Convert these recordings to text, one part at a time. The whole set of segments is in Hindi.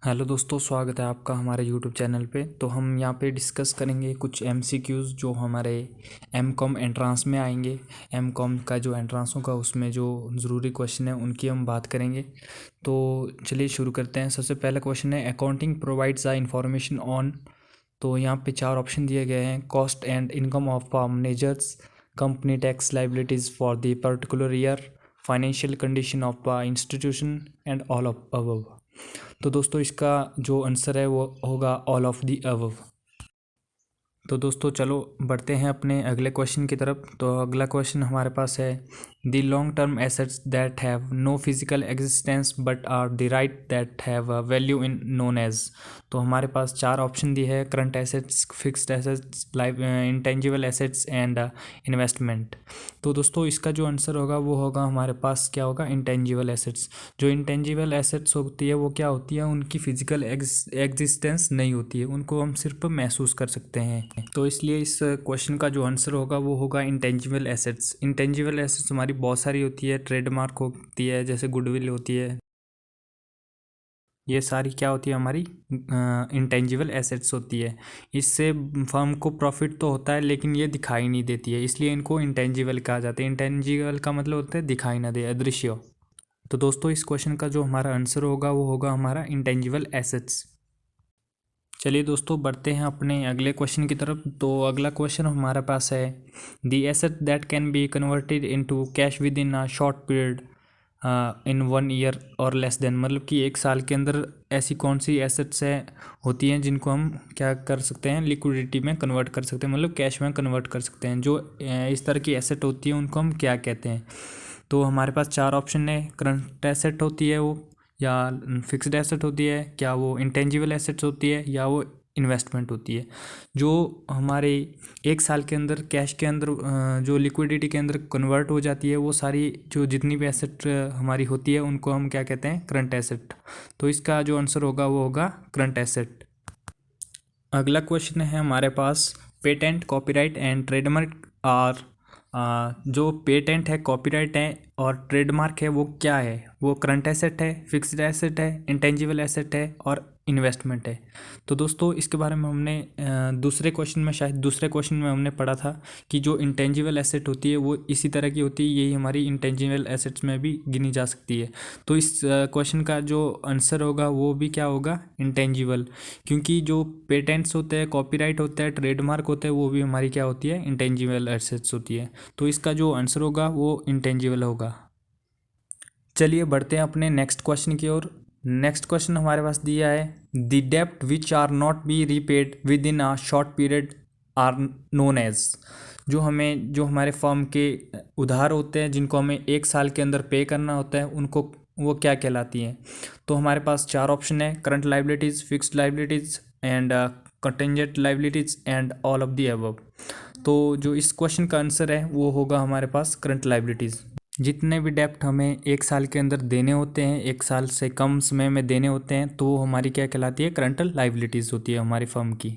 हेलो दोस्तों, स्वागत है आपका हमारे यूट्यूब चैनल पे। तो हम यहाँ पे डिस्कस करेंगे कुछ एमसीक्यूज़ जो हमारे एमकॉम एंट्रांस में आएंगे। एमकॉम का जो एंट्रांस होगा उसमें जो ज़रूरी क्वेश्चन है उनकी हम बात करेंगे। तो चलिए शुरू करते हैं। सबसे पहला क्वेश्चन है, accounting provides the information on. तो यहाँ पे 4 ऑप्शन दिए गए हैं। Cost and income of managers, company tax liabilities for the particular year, financial condition of the institution and all of above. तो दोस्तों इसका जो आंसर है वो होगा ऑल ऑफ दी अबव। तो दोस्तों चलो बढ़ते हैं अपने अगले क्वेश्चन की तरफ। तो अगला क्वेश्चन हमारे पास है, the long term assets that have no physical existence but are the right that have a value in known as. तो हमारे पास 4 ऑप्शन दिए हैं, current assets, fixed assets, live intangible assets and investment. तो दोस्तों इसका जो आंसर होगा वो होगा हमारे पास क्या होगा, इंटेंजिबल एसेट्स। जो इंटेंजिबल एसेट्स होती है वो क्या होती है, उनकी फिजिकल एग्जिस्टेंस नहीं होती है, उनको हम सिर्फ महसूस कर सकते हैं। तो इसलिए इस क्वेश्चन का जो आंसर होगा वो होगा इंटेंजिबल एसेट्स। इंटेंजिबल एसेट्स हमारी बहुत सारी होती है, ट्रेडमार्क होती है, जैसे गुडविल होती है, ये सारी क्या होती है हमारी इंटेंजिबल एसेट्स होती है। इससे फर्म को प्रॉफिट तो होता है लेकिन ये दिखाई नहीं देती है, इसलिए इनको इंटेंजिबल कहा जाता है। इंटेंजिबल का मतलब होता है दिखाई ना दे, अदृश्य। तो दोस्तों इस क्वेश्चन का जो हमारा आंसर होगा वो होगा हमारा इंटेंजिबल एसेट्स। चलिए दोस्तों बढ़ते हैं अपने अगले क्वेश्चन की तरफ। तो अगला क्वेश्चन हमारे पास है, the asset that can be converted into cash with in a short period in 1 year और लेस देन। मतलब कि 1 साल के अंदर ऐसी कौन सी एसेट्स है होती हैं जिनको हम क्या कर सकते हैं, लिक्विडिटी में कन्वर्ट कर सकते हैं, मतलब कैश में कन्वर्ट कर सकते हैं। जो इस तरह की एसेट होती है उनको हम क्या कहते हैं। तो हमारे पास 4 ऑप्शन है, करंट एसेट होती है वो, या फिक्स्ड एसेट होती है, क्या वो इंटेंजिबल एसेट्स होती है, या वो इन्वेस्टमेंट होती है। जो हमारे 1 साल के अंदर कैश के अंदर जो लिक्विडिटी के अंदर कन्वर्ट हो जाती है, वो सारी जो जितनी भी एसेट हमारी होती है उनको हम क्या कहते हैं, करंट एसेट। तो इसका जो आंसर होगा वो होगा करंट एसेट। अगला क्वेश्चन है हमारे पास, patent, copyright and trademark are. जो पेटेंट है, कॉपीराइट है और ट्रेडमार्क है वो क्या है, वो करंट एसेट है, फिक्स्ड एसेट है, इंटेंजिबल एसेट है और इन्वेस्टमेंट है। तो दोस्तों इसके बारे में हमने दूसरे क्वेश्चन में, शायद दूसरे क्वेश्चन में हमने पढ़ा था कि जो इंटेंजिबल एसेट होती है वो इसी तरह की होती है, यही हमारी इंटेंजिबल एसेट्स में भी गिनी जा सकती है। तो इस क्वेश्चन का जो आंसर होगा वो भी क्या होगा, इंटेंजिबल। क्योंकि जो पेटेंट्स होते हैं, कॉपीराइट होता है, ट्रेडमार्क होता है, वो भी हमारी क्या होती है, इंटेंजिबल एसेट्स होती है। तो इसका जो आंसर होगा वो इंटेंजिबल होगा। चलिए बढ़ते हैं अपने नेक्स्ट क्वेश्चन की ओर। नेक्स्ट क्वेश्चन हमारे पास दिया है, द डेप्ट which are not be repaid within a short period are known as. जो हमारे फर्म के उधार होते हैं जिनको हमें 1 साल के अंदर पे करना होता है, उनको वो क्या कहलाती हैं। तो हमारे पास 4 ऑप्शन है, current liabilities, fixed liabilities and contingent liabilities and all of the above. तो जो इस क्वेश्चन का आंसर है वो होगा हमारे पास करंट लाइबिलिटीज़। जितने भी डेप्ट हमें 1 साल के अंदर देने होते हैं, 1 साल से कम समय में देने होते हैं, तो हमारी क्या कहलाती है, करंट लाइबिलिटीज़ होती है हमारी फर्म की।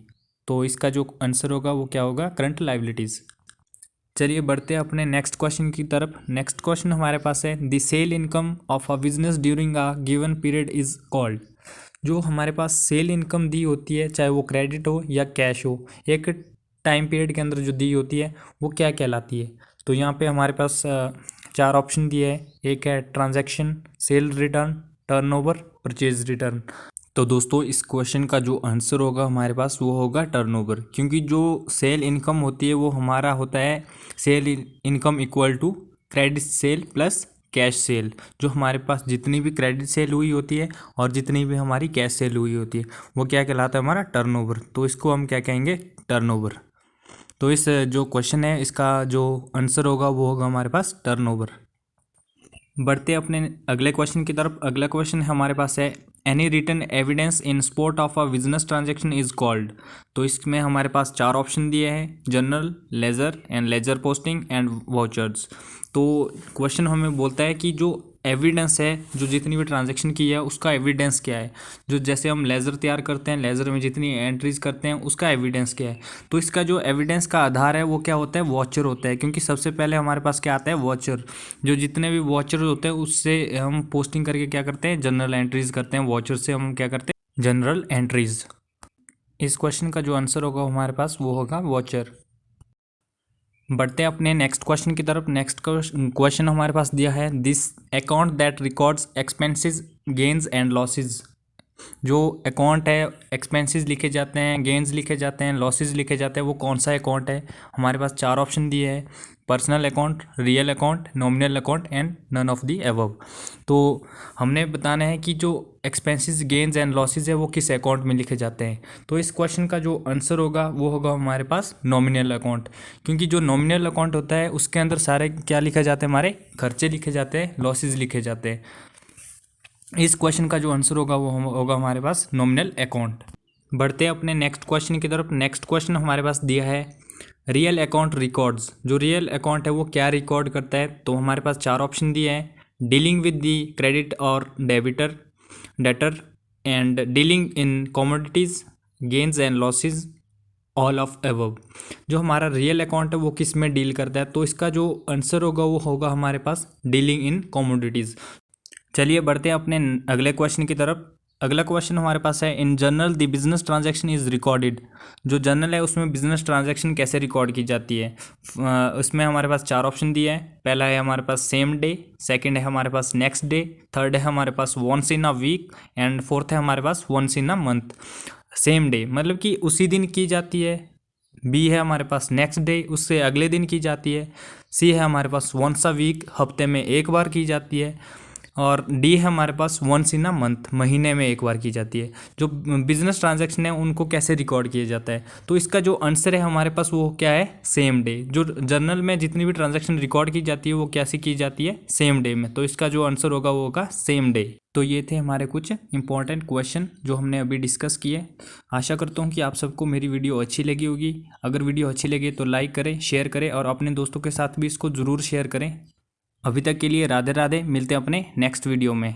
तो इसका जो आंसर होगा वो क्या होगा, करंट लाइबिलिटीज़। चलिए बढ़ते हैं अपने नेक्स्ट क्वेश्चन की तरफ। नेक्स्ट क्वेश्चन हमारे पास है, the sale income of a business during a given period is called. जो हमारे पास सेल इनकम दी होती है, चाहे वो क्रेडिट हो या कैश हो, एक टाइम पीरियड के अंदर जो दी होती है वो क्या कहलाती है। तो यहाँ पे हमारे पास 4 ऑप्शन दिए हैं। एक है transaction, cell return, turnover, purchase return. तो दोस्तों इस क्वेश्चन का जो आंसर होगा हमारे पास वो होगा टर्नओवर। क्योंकि जो सेल इनकम होती है वो हमारा होता है, sale income equal to credit sale plus cash sale. जो हमारे पास जितनी भी क्रेडिट सेल हुई होती है और जितनी भी हमारी कैश सेल हुई होती है वो क्या कहलाता है, हमारा टर्नओवर। तो इसको हम क्या कहेंगे, टर्नओवर। तो इस जो क्वेश्चन है इसका जो आंसर होगा वो होगा हमारे पास टर्नओवर। बढ़ते अपने अगले क्वेश्चन की तरफ। अगला क्वेश्चन हमारे पास है, any written evidence in support of a business transaction is called. तो इसमें हमारे पास 4 ऑप्शन दिए हैं, journal, ledger and ledger posting and vouchers. तो क्वेश्चन हमें बोलता है कि जो एविडेंस है, जो जितनी भी ट्रांजैक्शन की है उसका एविडेंस क्या है। जो जैसे हम लेज़र तैयार करते हैं, लेज़र में जितनी एंट्रीज करते हैं उसका एविडेंस क्या है। तो इसका जो एविडेंस का आधार है वो क्या होता है, वॉचर होता है। क्योंकि सबसे पहले हमारे पास क्या आता है, वॉचर। जो जितने भी वॉचर होते हैं उससे हम पोस्टिंग करके क्या करते हैं, जनरल एंट्रीज करते हैं। वॉचर से हम क्या करते हैं, जनरल एंट्रीज। इस क्वेश्चन का जो आंसर होगा हमारे पास वो होगा वॉचर। बढ़ते हैं अपने नेक्स्ट क्वेश्चन की तरफ। नेक्स्ट क्वेश्चन हमारे पास दिया है, this account that records expenses gains and losses. जो अकाउंट है, एक्सपेंसेस लिखे जाते हैं, गेन्स लिखे जाते हैं, लॉसेज लिखे जाते हैं, वो कौन सा अकाउंट है? हमारे पास चार ऑप्शन दिए हैं, personal account, real account, nominal account and none of the above. तो हमने बताना है कि जो एक्सपेंसेस गेन्स एंड लॉसेज है वो किस अकाउंट में लिखे जाते हैं। तो इस क्वेश्चन का जो आंसर होगा वो होगा हमारे पास नॉमिनल अकाउंट, क्योंकि जो नॉमिनल अकाउंट होता है उसके अंदर सारे क्या लिखे जाते हैं, हमारे खर्चे लिखे जाते हैं, लॉसेज लिखे जाते हैं। इस क्वेश्चन का जो आंसर होगा वो होगा हमारे पास नॉमिनल अकाउंट। बढ़ते हैं अपने नेक्स्ट क्वेश्चन की तरफ। नेक्स्ट क्वेश्चन हमारे पास दिया है, रियल अकाउंट रिकॉर्ड्स। जो रियल अकाउंट है वो क्या रिकॉर्ड करता है? तो हमारे पास चार ऑप्शन दिए हैं, डीलिंग विद दी क्रेडिट और debtor and dealing in commodities, gains and losses, all of above. जो हमारा रियल अकाउंट है वो किस में डील करता है? तो इसका जो आंसर होगा वो होगा हमारे पास डीलिंग इन कमोडिटीज़। चलिए बढ़ते हैं अपने अगले क्वेश्चन की तरफ। अगला क्वेश्चन हमारे पास है, in general the business transaction is recorded. जो जनरल है उसमें बिजनेस ट्रांजैक्शन कैसे रिकॉर्ड की जाती है? उसमें हमारे पास चार ऑप्शन दिए हैं। पहला है हमारे पास सेम डे, सेकंड है हमारे पास नेक्स्ट डे, थर्ड है हमारे पास once in a week and fourth है हमारे पास once in a month. Same day मतलब कि उसी दिन की जाती है, बी है हमारे पास नेक्स्ट डे, उससे अगले दिन की जाती है, सी है हमारे पास वंस अ वीक, हफ्ते में एक बार की जाती है, और डी है हमारे पास वंस इन अ मंथ, महीने में एक बार की जाती है। जो बिजनेस ट्रांजैक्शन है उनको कैसे रिकॉर्ड किया जाता है? तो इसका जो आंसर है हमारे पास वो क्या है? Same day. जो जर्नल में जितनी भी ट्रांजैक्शन रिकॉर्ड की जाती है वो कैसे की जाती है? सेम डे में। तो इसका जो आंसर होगा वो होगा सेम डे। तो ये थे हमारे कुछ इंपॉर्टेंट क्वेश्चन जो हमने अभी डिस्कस किए। आशा करता हूँ कि आप सबको मेरी वीडियो अच्छी लगी होगी। अगर वीडियो अच्छी लगे तो लाइक करें, शेयर करें और अपने दोस्तों के साथ भी इसको ज़रूर शेयर करें। अभी तक के लिए राधे राधे। मिलते हैं अपने नेक्स्ट वीडियो में।